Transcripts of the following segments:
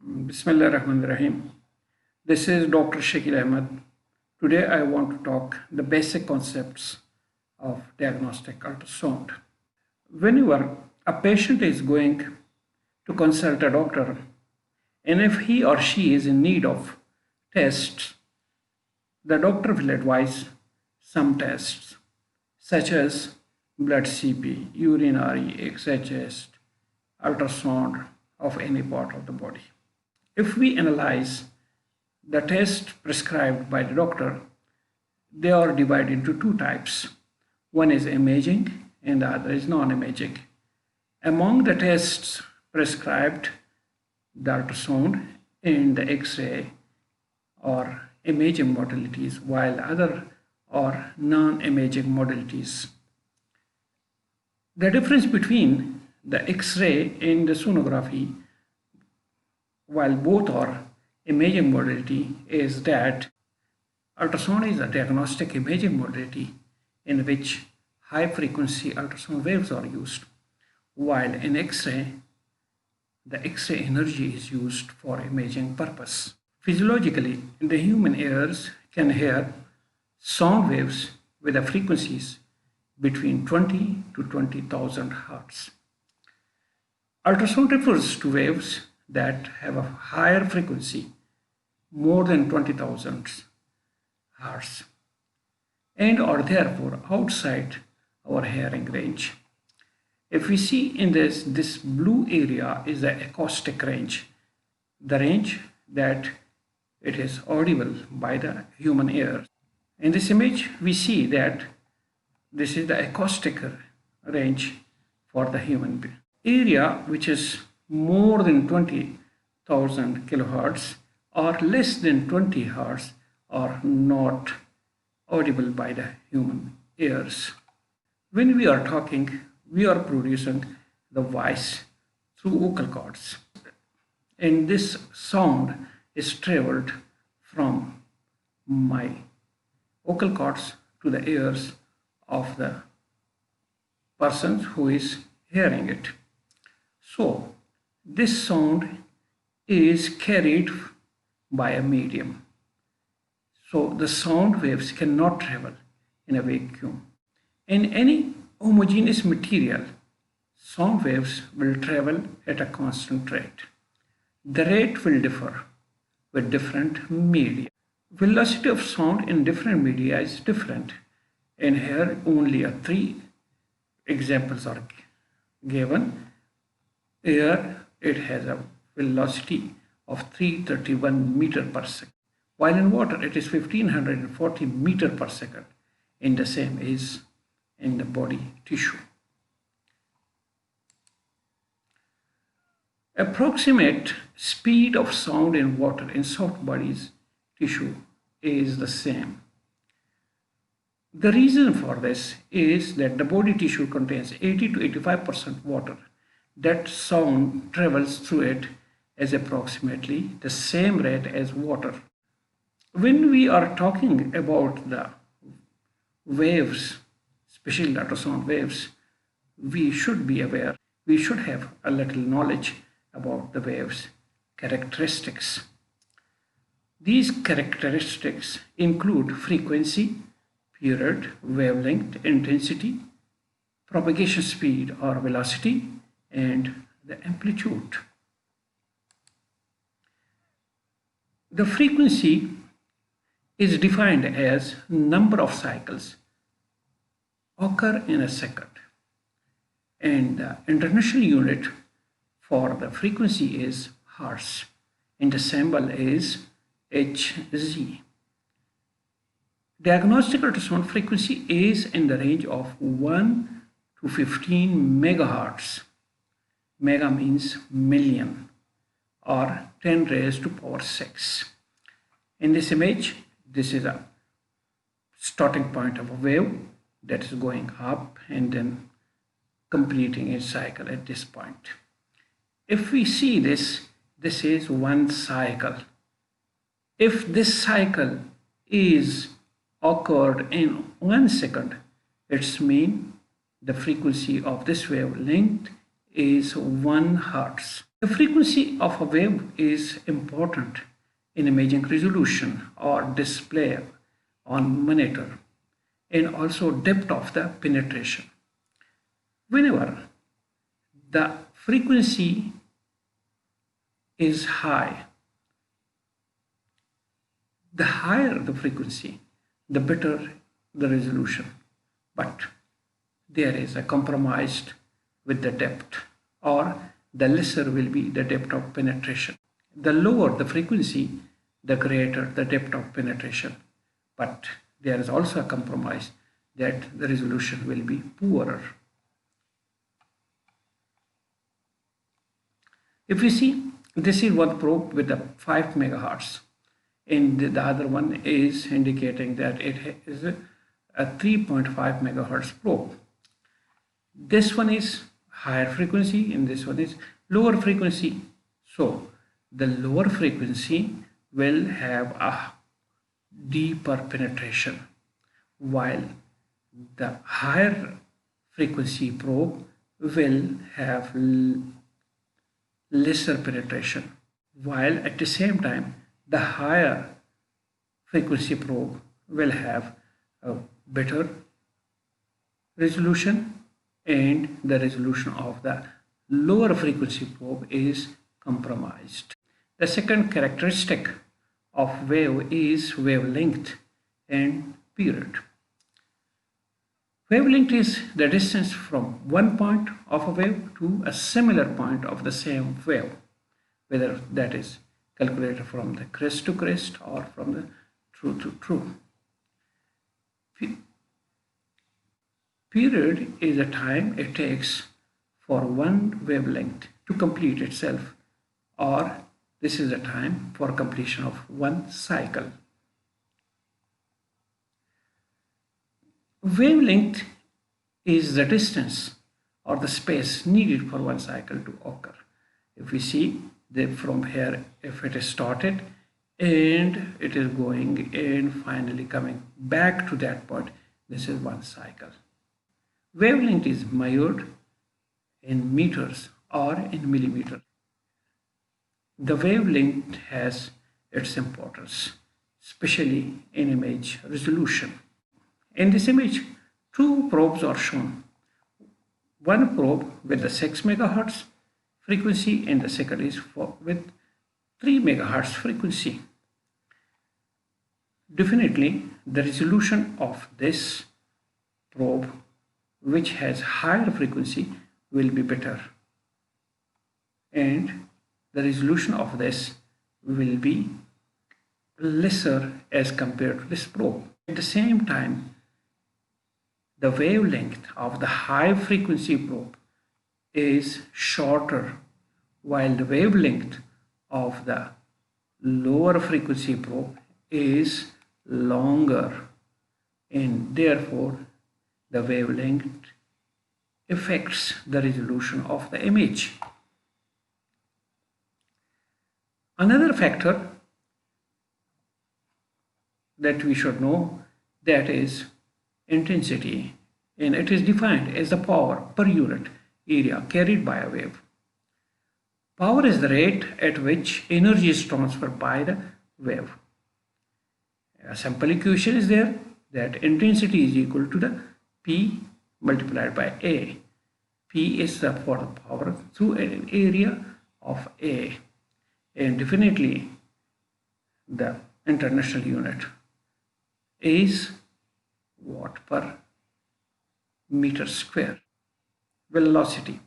Bismillahirrahmanirrahim. This is Dr. Shakil Ahmed. Today I want to talk the basic concepts of diagnostic ultrasound. Whenever a patient is going to consult a doctor, and if he or she is in need of tests, the doctor will advise some tests such as blood CP, urinary XHS, ultrasound of any part of the body. If we analyze the tests prescribed by the doctor, they are divided into two types. One is imaging and the other is non-imaging. Among the tests prescribed, the ultrasound and the X-ray are imaging modalities, while other are non-imaging modalities. The difference between the X-ray and the sonography, while both are imaging modality, is that ultrasound is a diagnostic imaging modality in which high frequency ultrasound waves are used, while in X-ray, the X-ray energy is used for imaging purpose. Physiologically, the human ears can hear sound waves with the frequencies between 20 to 20,000 hertz. Ultrasound refers to waves that have a higher frequency, more than 20,000 hertz, and are therefore outside our hearing range. If we see in this blue area is the acoustic range, the range that it is audible by the human ear. In this image, we see that this is the acoustic range for the human area, which is more than 20,000 kilohertz or less than 20 hertz are not audible by the human ears. When we are talking, we are producing the voice through vocal cords, and this sound is traveled from my vocal cords to the ears of the person who is hearing it. So this sound is carried by a medium. So the sound waves cannot travel in a vacuum. In any homogeneous material, sound waves will travel at a constant rate. The rate will differ with different media. Velocity of sound in different media is different, and here only three examples are given. Here it has a velocity of 331 meter per second, while in water it is 1540 meter per second, and the same is in the body tissue. Approximate speed of sound in water in soft bodies tissue is the same. The reason for this is that the body tissue contains 80 to 85% water. That sound travels through it at approximately the same rate as water. When we are talking about the waves, especially ultrasound waves, we should be aware, we should have a little knowledge about the waves characteristics. These characteristics include frequency, period, wavelength, intensity, propagation speed or velocity, and the amplitude. The frequency is defined as number of cycles occur in a second, and the international unit for the frequency is hertz, and the symbol is Hz. Diagnostic ultrasound frequency is in the range of 1 to 15 megahertz. Mega means million, or 10 raised to power 6. In this image, this is a starting point of a wave that is going up and then completing its cycle at this point. If we see this is one cycle. If this cycle is occurred in 1 second, it's mean the frequency of this wavelength is 1 hertz. The frequency of a wave is important in imaging resolution or display on monitor, and also depth of the penetration. Whenever the frequency is high, the higher the frequency, the better the resolution. But there is a compromise with the depth, or the lesser will be the depth of penetration. The lower the frequency, the greater the depth of penetration. But there is also a compromise that the resolution will be poorer. If we see, this is one probe with a 5 megahertz, and the other one is indicating that it is a 3.5 megahertz probe. This one is higher frequency and this one is lower frequency. So the lower frequency will have a deeper penetration, while the higher frequency probe will have lesser penetration, while at the same time the higher frequency probe will have a better resolution, and the resolution of the lower frequency probe is compromised. The second characteristic of wave is wavelength and period. Wavelength is the distance from one point of a wave to a similar point of the same wave, whether that is calculated from the crest to crest or from the true to true. Period is the time it takes for one wavelength to complete itself, or this is the time for completion of one cycle. Wavelength is the distance or the space needed for one cycle to occur. If we see that from here, if it is started and it is going and finally coming back to that point, this is one cycle. Wavelength is measured in meters or in millimeters. The wavelength has its importance, especially in image resolution. In this image, two probes are shown. One probe with the 6 megahertz frequency and the second is with 3 megahertz frequency. Definitely, the resolution of this probe, which has higher frequency, will be better, and the resolution of this will be lesser as compared to this probe. At the same time, the wavelength of the high frequency probe is shorter, while the wavelength of the lower frequency probe is longer, and therefore the wavelength affects the resolution of the image. Another factor that we should know, that is intensity, and it is defined as the power per unit area carried by a wave. Power is the rate at which energy is transferred by the wave. A simple equation is there that intensity is equal to the P multiplied by A. P is the for the power through an area of A, and definitely the international unit is watt per meter square. Velocity.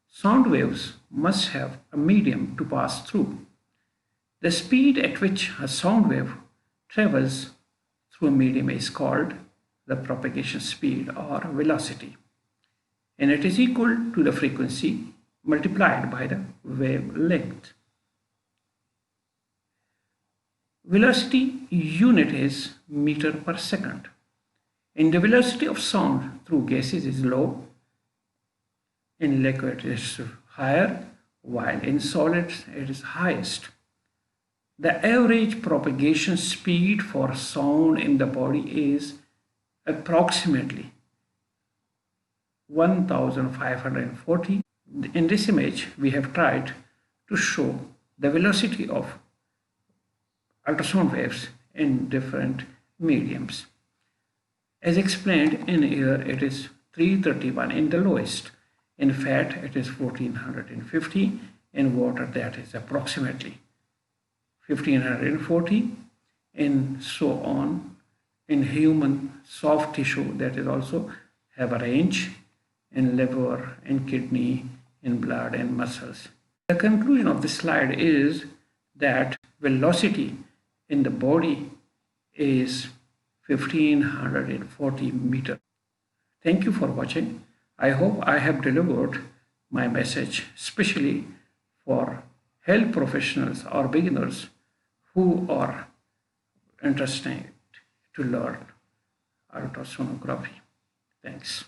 Sound waves must have a medium to pass through. The speed at which a sound wave travels through a medium is called the propagation speed or velocity, and it is equal to the frequency multiplied by the wavelength. Velocity unit is meter per second, and the velocity of sound through gases is low, in liquid it is higher, while in solids it is highest. The average propagation speed for sound in the body is approximately 1540. In this image, we have tried to show the velocity of ultrasound waves in different mediums. As explained, in air it is 331 in the lowest, in fat it is 1450, in water that is approximately 1540, and so on. In human soft tissue that is also have a range, in liver, in kidney, in blood and muscles. The conclusion of this slide is that velocity in the body is 1540 meters. Thank you for watching. I hope I have delivered my message, especially for health professionals or beginners who are interested to learn ultrasonography. Thanks.